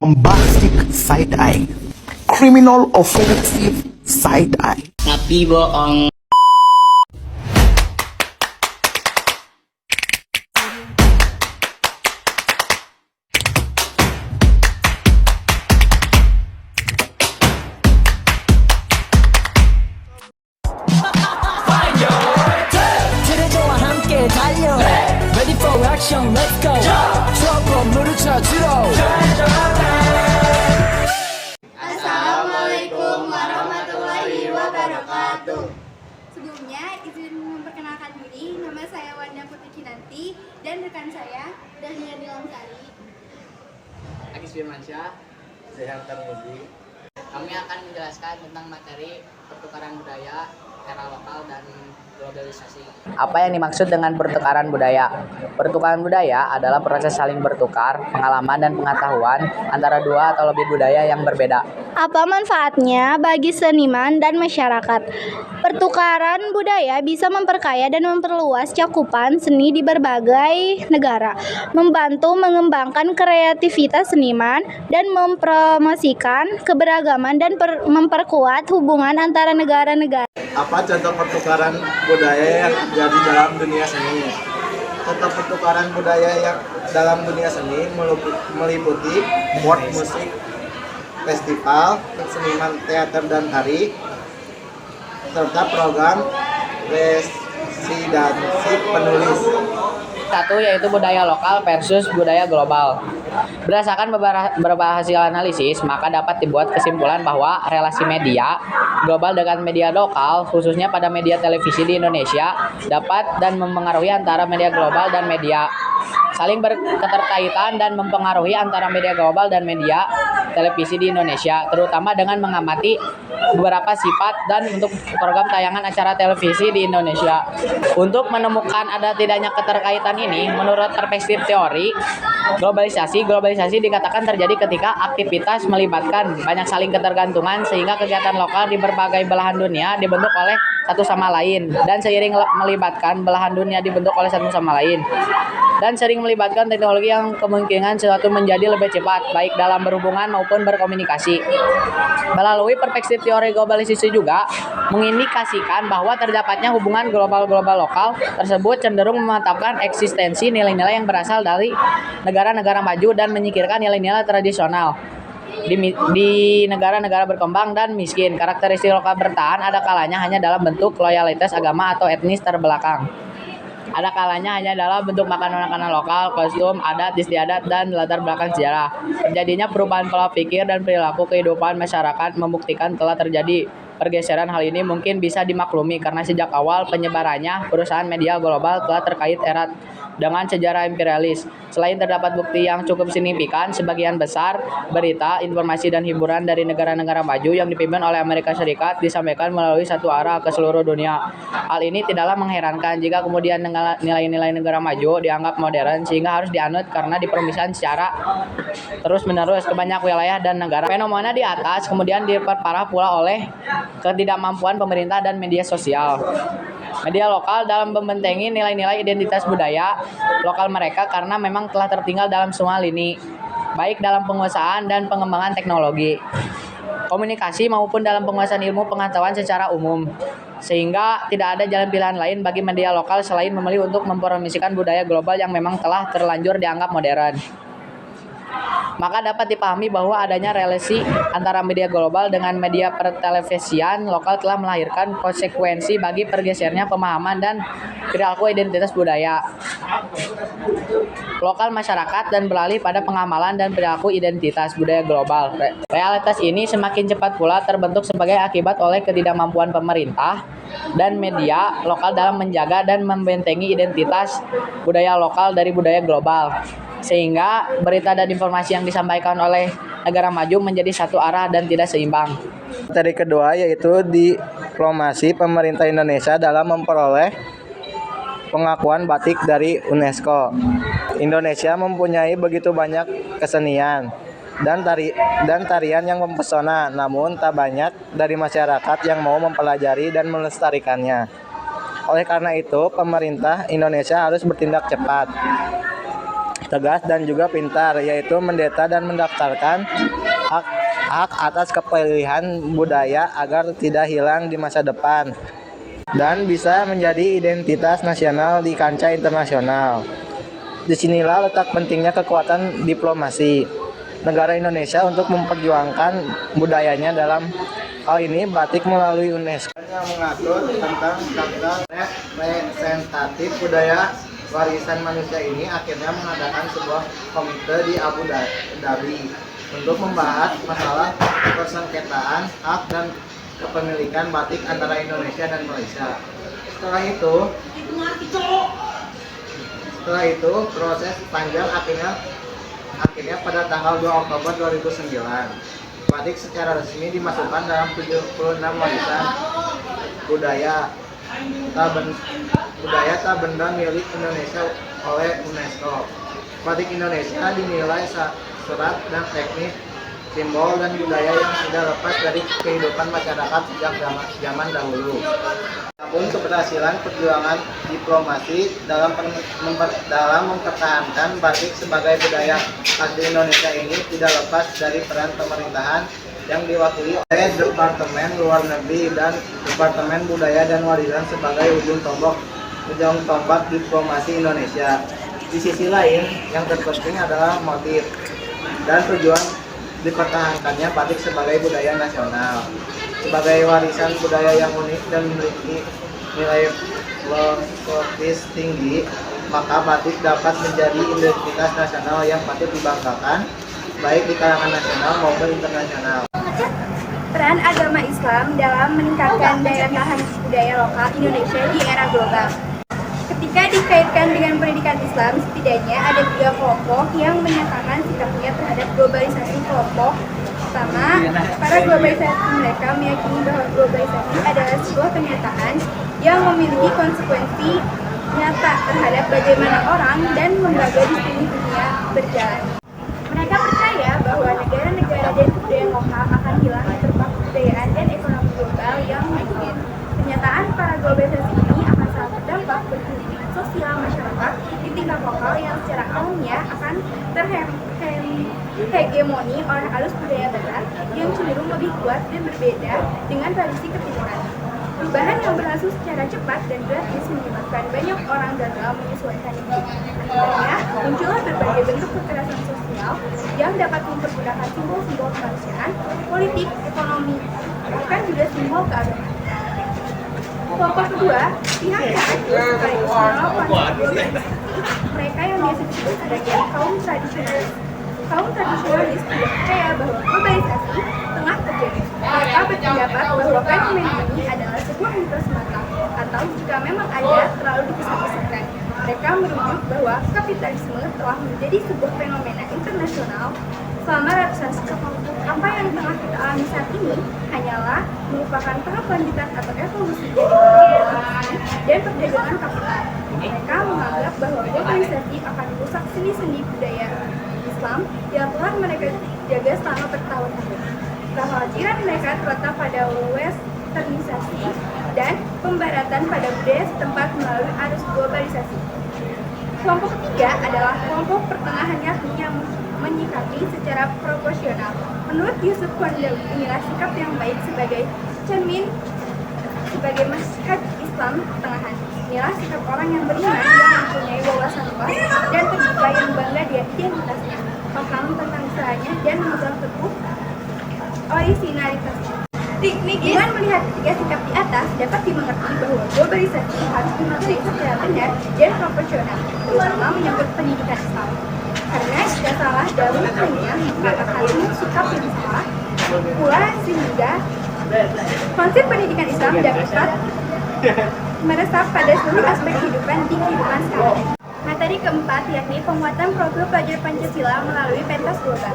bombastic side-eye, criminal offensive side-eye. Tapi bohong. 트레저와 함께 달려 Ready for action, let's go 트러블을 찾으러 Assalamualaikum warahmatullahi wabarakatuh. Sebelumnya izin memperkenalkan diri, nama saya Wanda Putri Kinanti dan rekan saya Dahlia Dilangsari. Agis Firmansyah. Sehat Tarmuzi. Kami akan menjelaskan tentang materi pertukaran budaya, era lokal dan globalisasi. Apa yang dimaksud dengan pertukaran budaya? Pertukaran budaya adalah proses saling bertukar pengalaman dan pengetahuan antara dua atau lebih budaya yang berbeda. Apa manfaatnya bagi seniman dan masyarakat? Pertukaran budaya bisa memperkaya dan memperluas cakupan seni di berbagai negara, membantu mengembangkan kreativitas seniman, dan mempromosikan keberagaman dan memperkuat hubungan antara negara-negara. Apa contoh pertukaran budaya yang terjadi dalam dunia seni? Contoh pertukaran budaya yang dalam dunia seni meliputi world music festival, seniman teater dan tari, serta program residensi penulis. Satu yaitu budaya lokal versus budaya global. Berdasarkan beberapa hasil analisis, maka dapat dibuat kesimpulan bahwa relasi media global dengan media lokal, khususnya pada media televisi di Indonesia, dapat dan mempengaruhi antara media global dan media saling berketerkaitan dan mempengaruhi antara media global dan media televisi di Indonesia, terutama dengan mengamati beberapa sifat dan untuk program tayangan acara televisi di Indonesia. Untuk menemukan ada tidaknya keterkaitan ini, menurut perspektif teori globalisasi dikatakan terjadi ketika aktivitas melibatkan banyak saling ketergantungan sehingga kegiatan lokal di berbagai belahan dunia dibentuk oleh satu sama lain dan seiring melibatkan belahan dunia dibentuk oleh satu sama lain dan sering melibatkan teknologi yang kemungkinan sesuatu menjadi lebih cepat baik dalam berhubungan maupun berkomunikasi. Melalui perspektif teori globalisasi juga mengindikasikan bahwa terdapatnya hubungan global-global lokal tersebut cenderung memantapkan eksistensi nilai-nilai yang berasal dari negara-negara maju dan menyingkirkan nilai-nilai tradisional. Di negara-negara berkembang dan miskin, karakteristik lokal bertahan ada kalanya hanya dalam bentuk loyalitas agama atau etnis terbelakang. Ada kalanya hanya dalam bentuk makanan-makanan lokal, kostum, adat, istiadat, dan latar belakang sejarah. Terjadinya perubahan pola pikir dan perilaku kehidupan masyarakat membuktikan telah terjadi pergeseran. Hal ini mungkin bisa dimaklumi karena sejak awal penyebarannya, perusahaan media global telah terkait erat dengan sejarah imperialis. Selain terdapat bukti yang cukup signifikan, sebagian besar berita, informasi, dan hiburan dari negara-negara maju yang dipimpin oleh Amerika Serikat disampaikan melalui satu arah ke seluruh dunia. Hal ini tidaklah mengherankan jika kemudian nilai-nilai negara maju dianggap modern sehingga harus dianut karena dipermisahkan secara terus-menerus ke banyak wilayah dan negara. Fenomena di atas kemudian diperparah pula oleh ketidakmampuan pemerintah dan media sosial. Media lokal dalam membentengi nilai-nilai identitas budaya lokal mereka karena memang telah tertinggal dalam semua lini, baik dalam penguasaan dan pengembangan teknologi, komunikasi maupun dalam penguasaan ilmu pengetahuan secara umum. Sehingga tidak ada jalan pilihan lain bagi media lokal selain memilih untuk mempromosikan budaya global yang memang telah terlanjur dianggap modern. Maka dapat dipahami bahwa adanya relasi antara media global dengan media pertelevisian lokal telah melahirkan konsekuensi bagi pergesernya pemahaman dan perilaku identitas budaya lokal masyarakat dan beralih pada pengamalan dan perilaku identitas budaya global. Realitas ini semakin cepat pula terbentuk sebagai akibat oleh ketidakmampuan pemerintah dan media lokal dalam menjaga dan membentengi identitas budaya lokal dari budaya global, sehingga berita dan informasi yang disampaikan oleh negara maju menjadi satu arah dan tidak seimbang. Materi kedua yaitu diplomasi pemerintah Indonesia dalam memperoleh pengakuan batik dari UNESCO. Indonesia mempunyai begitu banyak kesenian dan tarian yang mempesona, namun tak banyak dari masyarakat yang mau mempelajari dan melestarikannya. Oleh karena itu, pemerintah Indonesia harus bertindak cepat. tegas dan juga pintar, yaitu mendata dan mendaftarkan hak atas kepilihan budaya agar tidak hilang di masa depan dan bisa menjadi identitas nasional di kancah internasional. Disinilah letak pentingnya kekuatan diplomasi negara Indonesia untuk memperjuangkan budayanya, dalam hal ini batik melalui UNESCO yang mengatur tentang daftar representatif budaya warisan manusia ini akhirnya mengadakan sebuah komite di Abu Dhabi untuk membahas masalah persengketaan hak dan kepemilikan batik antara Indonesia dan Malaysia. Setelah itu proses panjang akhirnya pada tanggal 2 Oktober 2009 batik secara resmi dimasukkan dalam 76 warisan budaya tak benda milik Indonesia oleh UNESCO. Batik Indonesia dinilai syarat dan teknik, simbol dan budaya yang tidak lepas dari kehidupan masyarakat sejak zaman dahulu. Namun keberhasilan perjuangan diplomasi dalam mempertahankan batik sebagai budaya asli Indonesia ini tidak lepas dari peran pemerintahan yang diwakili oleh Departemen Luar Negeri dan Departemen Budaya dan Warisan sebagai ujung tombak diplomasi Indonesia. Di sisi lain, yang terpenting adalah motif dan tujuan dipertahankannya batik sebagai budaya nasional. Sebagai warisan budaya yang unik dan memiliki nilai filosofis tinggi, maka batik dapat menjadi identitas nasional yang patut dibanggakan, baik di kalangan nasional maupun internasional. Peran agama Islam dalam meningkatkan daya tahan budaya lokal Indonesia di era global. Ketika dikaitkan dengan pendidikan Islam, setidaknya ada 3 kelompok yang menyatakan sikapnya terhadap globalisasi. Kelompok pertama, para globalisasi mereka meyakini bahwa globalisasi adalah sebuah kenyataan yang memiliki konsekuensi nyata terhadap bagaimana orang dan lembaga di seluruh dunia berjalan. Mereka percaya bahwa negara-negara dan budaya lokal akan hilang terhadap kebudayaan dan ekonomi global yang mungkin. Kenyataan para globalisasi ini akan sangat berdampak bagi hubungan sosial masyarakat di tingkat lokal yang secara alamiah akan terhegemoni oleh arus budaya barat yang cenderung lebih kuat dan berbeda dengan tradisi ketimuran. Perubahan yang berlangsung secara cepat dan drastis menyebabkan banyak orang gagal menyesuaikan hidup. Akhirnya, muncullah berbagai bentuk kekerasan sosial yang dapat mempergunakan simbol-simbol kemanusiaan, politik, ekonomi, bahkan juga simbol keagamaan. Kelompok kedua, pihak yang aktif sekaligus melawan globalisasi. Mereka yang biasa disebut sebagai kaum tradisionalis. Kaum tradisionalis tidak percaya bahwa globalisasi tengah terjadi. Mereka berpendapat bahwa fenomena ini adalah sebuah mitos semata, atau jika memang ada, terlalu dibesar-besarkan. Mereka merujuk bahwa kapitalisme telah menjadi sebuah fenomena internasional selama ratusan tahun. Apa yang tengah kita alami saat ini hanyalah merupakan tahap lanjutan atau evolusi dari globalisasi dan perdagangan kapital. Mereka menganggap bahwa globalisasi akan merusak seni-seni budaya Islam yang telah mereka jaga selama bertahun-tahun. Kekhawatiran mereka terletak pada westernisasi dan pembaratan pada budaya setempat melalui arus globalisasi. Kelompok ketiga adalah kelompok pertengahan yang menyikapi secara proporsional. Menurut Yusuf Qaradawi, inilah sikap yang baik sebagai cermin sebagai masyarakat Islam pertengahan. Inilah sikap orang yang beriman, yang mempunyai wawasan luas dan terbuka, yang bangga dengan identitasnya, paham tentang usahanya dan memegang teguh orisinalitasnya. Dengan melihat ketiga sikap di atas, dapat dimengerti bahwa globalisasi harus dimaknai secara benar dan proporsional, terutama menyangkut pendidikan Islam. Karena jika salah dalam maknanya, maka akan sikap yang salah pula, sehingga konsep pendidikan Islam dapat meresap pada seluruh aspek kehidupan di kehidupan sekarang. Materi keempat yakni penguatan profil pelajar Pancasila melalui pentas global.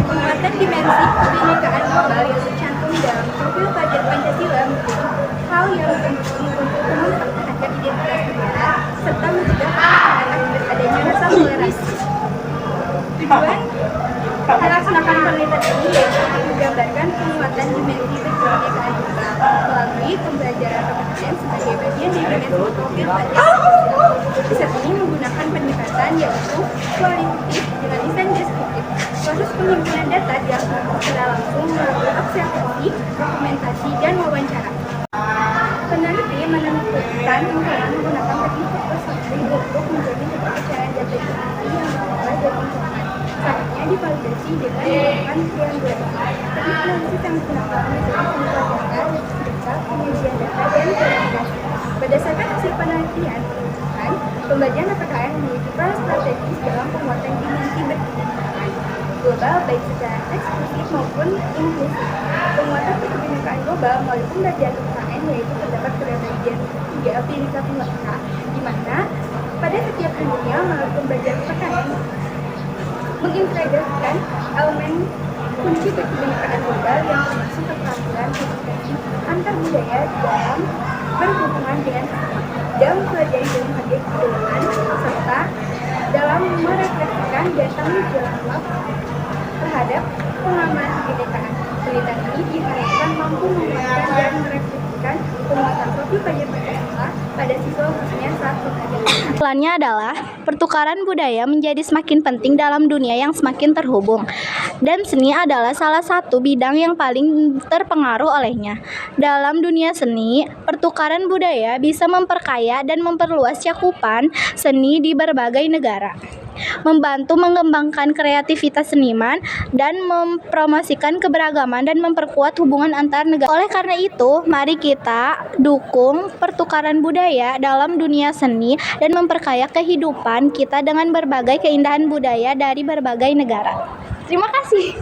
Penguatan dimensi kebinekaan global yang tercantum dalam profil pelajar Pancasila menjadi hal yang mempertahankan identitas negara serta mencegah anak-anak beradanya rasa toleransi. Tujuan melaksanakan penelitian ini yaitu menggambarkan penguatan dimensi kebinekaan global melalui pembelajaran PPKN sebagai bagian dari dimensi profil pelajaran. Riset ini menggunakan pendekatan yaitu kualitatif dengan desain deskriptif. Proses penghimpunan data dilakukan secara langsung melalui observasi, dokumentasi, dan wawancara. Peneliti menentukan menggunakan teknik fotografi untuk menjadi kepercayaan data informasi yang berasal dari lingkungan. Selanjutnya divalidasi dengan melakukan triangulasi. Teknik analisis yang digunakan menjadi penguatan data, penyajian data, dan verifikasi. Berdasarkan hasil penelitian, pembelajaran PPKN memiliki peran strategis dalam penguatan dimensi berkebinekaan global baik secara eksklusif maupun inklusif. Penguatan kebinekaan global melalui pembelajaran PPKN yaitu terdapat pada bagian 3 Bhinneka Tunggal Ika, di mana pada setiap ilmunya melalui pembelajaran PPKN mengintegrasikan elemen kunci kebinekaan global yang termasuk keterampilan komunikasi antar budaya dalam berhubungan dengan sesama, dalam mempelajari dan menghargai kebenaran, serta dalam merefleksikan dan tanggung jawab terhadap pengalaman kebinekaan. Penelitian ini diharapkan mampu menguatkan dan merefleksikan penguatan profil pelajar PPSA pada siswa khususnya saat bekerja. Kesimpulannya adalah pertukaran budaya menjadi semakin penting dalam dunia yang semakin terhubung, dan seni adalah salah satu bidang yang paling terpengaruh olehnya. Dalam dunia seni, pertukaran budaya bisa memperkaya dan memperluas cakupan seni di berbagai negara, membantu mengembangkan kreativitas seniman, dan mempromosikan keberagaman dan memperkuat hubungan antar negara. Oleh karena itu, mari kita dukung pertukaran budaya dalam dunia seni dan memperkaya kehidupan kita dengan berbagai keindahan budaya dari berbagai negara. Terima kasih.